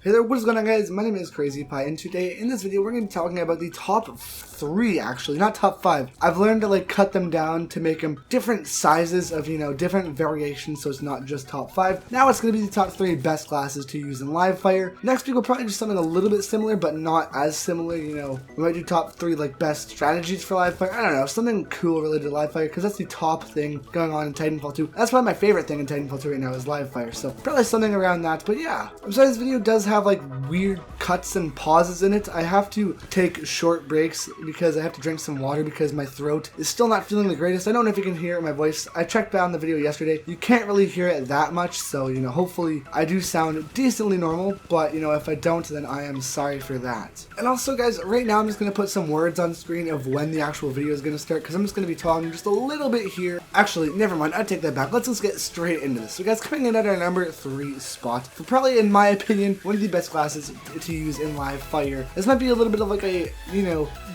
Hey there, what is going on guys? My name is Crazy Pie, and today in this video we're going to be talking about the top 3 actually, not top 5. I've learned to cut them down to make them different sizes of, different variations, so it's not just top 5. Now it's going to be the top 3 best classes to use in live fire. Next week we'll probably do something a little bit similar, but not as similar, We might do top 3 best strategies for live fire. I don't know, something cool related to live fire, because that's the top thing going on in Titanfall 2. That's probably my favorite thing in Titanfall 2 right now is live fire, so probably something around that. But yeah, I'm sorry, this video does have weird cuts and pauses in it. I have to take short breaks because I have to drink some water because my throat is still not feeling the greatest. I don't know if you can hear my voice. I checked down the video yesterday. You can't really hear it that much, so hopefully I do sound decently normal, but if I don't, then I am sorry for that. And also guys, right now I'm just going to put some words on screen of when the actual video is going to start, because I'm just going to be talking just a little bit here. Actually, never mind, I take that back. Let's just get straight into this. So guys, coming in at our number 3 spot, for probably in my opinion one of the best classes to use in live fire. This might be a little bit of a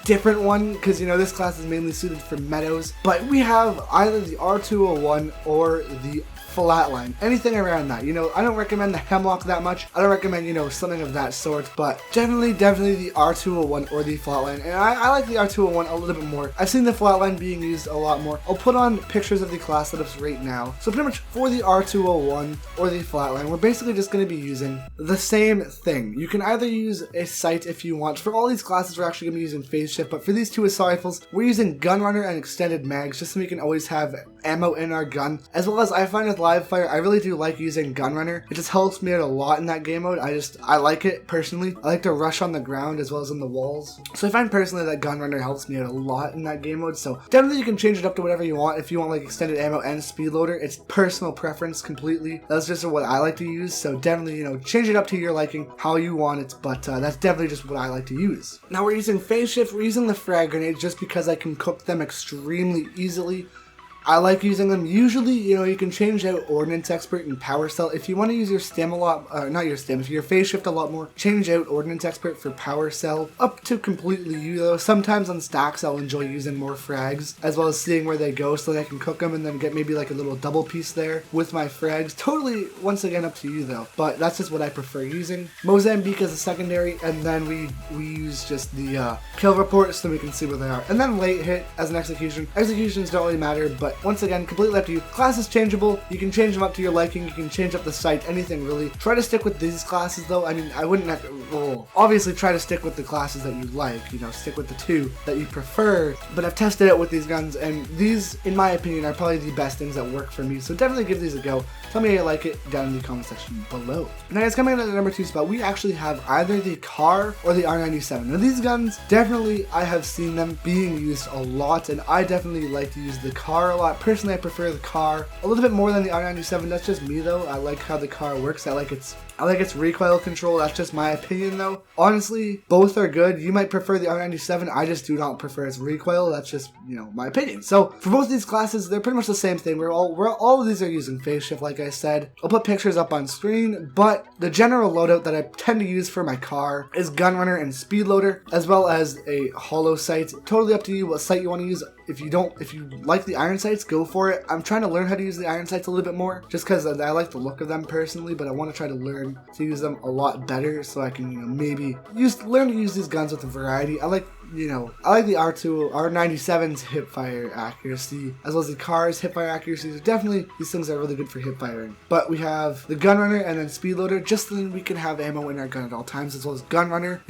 different one, because this class is mainly suited for meadows, but we have either the R201 or the flatline, anything around that. I don't recommend the hemlock that much. I don't recommend something of that sort, but definitely the R201 or the flatline. And I like the R201 a little bit more. I've seen the flatline being used a lot more. I'll put on pictures of the class setups right now. So pretty much for the R201 or the flatline, we're basically just going to be using the same thing. You can either use a sight if you want. For all these classes we're actually going to be using phase shift, but for these two assault rifles we're using gun runner and extended mags, just so we can always have ammo in our gun. As well as I find with live fire, I really do like using gun runner. It just helps me out a lot in that game mode. I like it personally. I like to rush on the ground as well as in the walls. So I find personally that gun runner helps me out a lot in that game mode. So definitely you can change it up to whatever you want. If you want extended ammo and speed loader, it's personal preference completely. That's just what I like to use. So definitely change it up to your liking, how you want it. But that's definitely just what I like to use. Now we're using phase shift. We're using the frag grenades just because I can cook them extremely easily. I like using them. Usually, you can change out Ordnance Expert and Power Cell. If you want to use your stem a lot, not your stem, if your phase shift a lot more, change out Ordnance Expert for Power Cell. Up to completely you though. Sometimes on stacks I'll enjoy using more frags, as well as seeing where they go so that I can cook them and then get maybe a little double piece there with my frags. Totally, once again, up to you though. But that's just what I prefer using. Mozambique as a secondary, and then we use just the kill report so we can see where they are. And then late hit as an execution. Executions don't really matter, but once again, completely up to you. Class is changeable. You can change them up to your liking. You can change up the sight, anything really. Try to stick with these classes though. I mean, I wouldn't have to, obviously try to stick with the classes that you like, stick with the 2 that you prefer. But I've tested it with these guns, and these, in my opinion, are probably the best things that work for me. So definitely give these a go. Tell me how you like it down in the comment section below. Now guys, coming in at the number 2 spot, we actually have either the CAR or the R97. Now these guns, definitely I have seen them being used a lot, and I definitely like to use the CAR a lot. Personally, I prefer the CAR a little bit more than the R97. That's just me though. I like how the CAR works. I like its recoil control. That's just my opinion though. Honestly, both are good. You might prefer the R97. I just do not prefer its recoil. That's just, my opinion. So for both of these classes, they're pretty much the same thing. All of these are using phase shift, like I said. I'll put pictures up on screen, but the general loadout that I tend to use for my CAR is gun runner and speed loader, as well as a hollow sight. Totally up to you what sight you want to use. If you like the iron sights, go for it. I'm trying to learn how to use the iron sights a little bit more, just because I like the look of them personally, but I want to try to learn to use them a lot better so I can, maybe learn to use these guns with a variety. I like the R97's hipfire accuracy, as well as the CAR's hipfire accuracy. So definitely these things are really good for hip firing. But we have the gun runner and then speed loader, just so that we can have ammo in our gun at all times, as well as gun runner.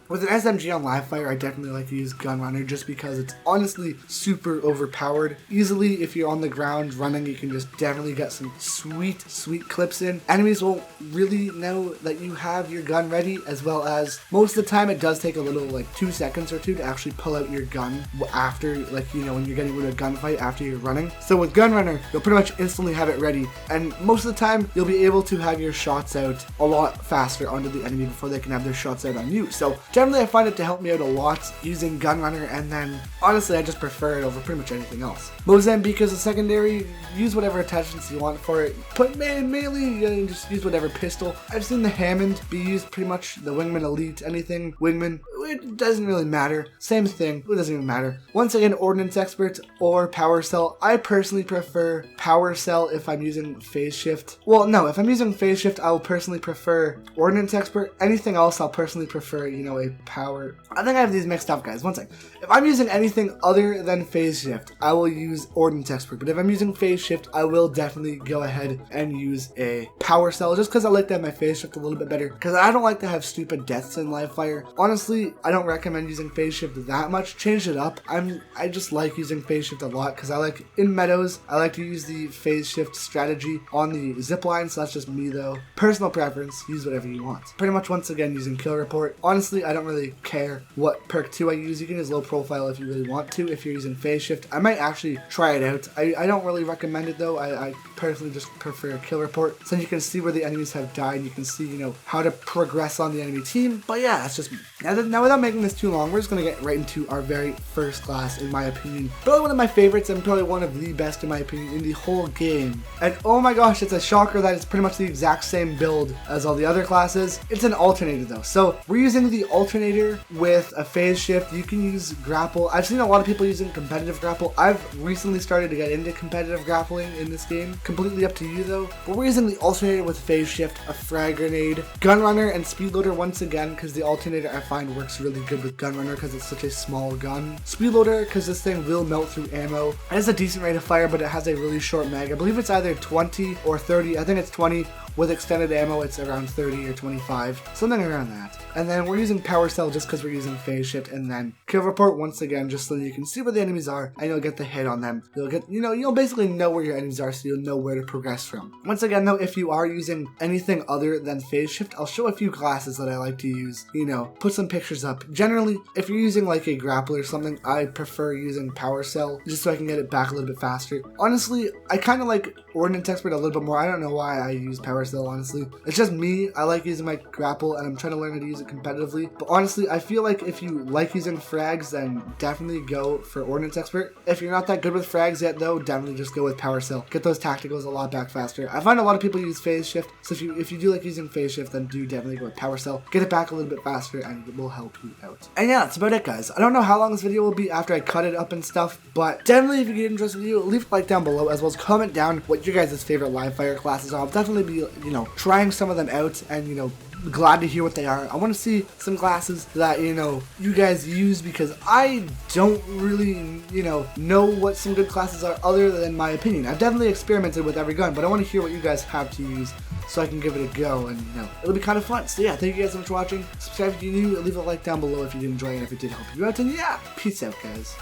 With an SMG on live fire, I definitely like to use gun runner just because it's honestly super overpowered. Easily, if you're on the ground running, you can just definitely get some sweet clips in. Enemies won't really know that you have your gun ready, as well as most of the time it does take a little 2 seconds or 2 to actually pull out your gun after, when you're getting into a gunfight after you're running. So with gun runner, you'll pretty much instantly have it ready, and most of the time you'll be able to have your shots out a lot faster onto the enemy before they can have their shots out on you. So generally I find it to help me out a lot using gun runner, and then honestly I just prefer it over pretty much anything else. Mozambique as a secondary, use whatever attachments you want for it. Put mainly just use whatever pistol. I've seen the Hammond be used pretty much, the Wingman Elite, anything Wingman. it doesn't really matter. Same thing, it doesn't even matter. Once again, Ordnance Expert or Power Cell. I personally prefer Power Cell if I'm using Phase Shift. Well, no, if I'm using Phase Shift, I will personally prefer Ordnance Expert. Anything else, I'll personally prefer, you know, a Power. I think I have these mixed up, guys. One sec. If I'm using anything other than Phase Shift, I will use Ordnance Expert. But if I'm using Phase Shift, I will definitely go ahead and use a Power Cell, just because I like to have my Phase Shift a little bit better. Because I don't like to have stupid deaths in live fire. Honestly, I don't recommend using Phase Shift that much. Change it up. I just like using Phase Shift a lot because I like, in meadows, I like to use the Phase Shift strategy on the zip line, so that's just me though. Personal preference, use whatever you want. Pretty much once again using Kill Report. Honestly, I don't really care what perk 2 I use. You can use low profile if you really want to, if you're using Phase Shift. I might actually try it out. I don't really recommend it though. I personally just prefer Kill Report, so you can see where the enemies have died. You can see, you know, how to progress on the enemy team. But yeah, that's just me. Now without making this too long, we're just gonna get right into our very first class, in my opinion. Probably one of my favorites and probably one of the best in my opinion in the whole game. And oh my gosh, it's a shocker that it's pretty much the exact same build as all the other classes. It's an alternator though. So we're using the alternator with a Phase Shift. You can use grapple. I've seen a lot of people using competitive grapple. I've recently started to get into competitive grappling in this game. Completely up to you though. But we're using the alternator with Phase Shift, a frag grenade, gun runner, and speed loader once again, because the alternator I find works really good with gun runner because it's such a small gun. Speed loader because this thing will melt through ammo. It has a decent rate of fire, but it has a really short mag. I believe it's either 20 or 30. I think it's 20. With extended ammo, it's around 30 or 25, something around that. And then we're using Power Cell just because we're using Phase Shift, and then Kill Report once again, just so you can see where the enemies are, and you'll get the hit on them. You'll get, you know, you'll basically know where your enemies are, so you'll know where to progress from. Once again, though, if you are using anything other than Phase Shift, I'll show a few classes that I like to use. You know, put some pictures up. Generally, if you're using like a grapple or something, I prefer using Power Cell, just so I can get it back a little bit faster. Honestly, I kind of like Ordnance Expert a little bit more. I don't know why I use Power Cell, honestly. It's just me. I like using my grapple, and I'm trying to learn how to use it competitively. But honestly, I feel like if you like using frags, then definitely go for Ordnance Expert. If you're not that good with frags yet, though, definitely just go with Power Cell. Get those tacticals a lot back faster. I find a lot of people use Phase Shift, so if you do like using Phase Shift, then do definitely go with Power Cell. Get it back a little bit faster, and it will help you out. And yeah, that's about it, guys. I don't know how long this video will be after I cut it up and stuff, but definitely if you get interested in the video, leave a like down below, as well as comment down what your guys' favorite live fire classes are. I'll definitely be, you know, trying some of them out, and, you know, glad to hear what they are. I want to see some classes that, you know, you guys use, because I don't really, you know what some good classes are other than my opinion. I've definitely experimented with every gun, but I want to hear what you guys have to use so I can give it a go, and, you know, it'll be kind of fun. So yeah, thank you guys so much for watching. Subscribe if you're new, leave a like down below if you did enjoy it, and if it did help you out, and yeah, peace out, guys.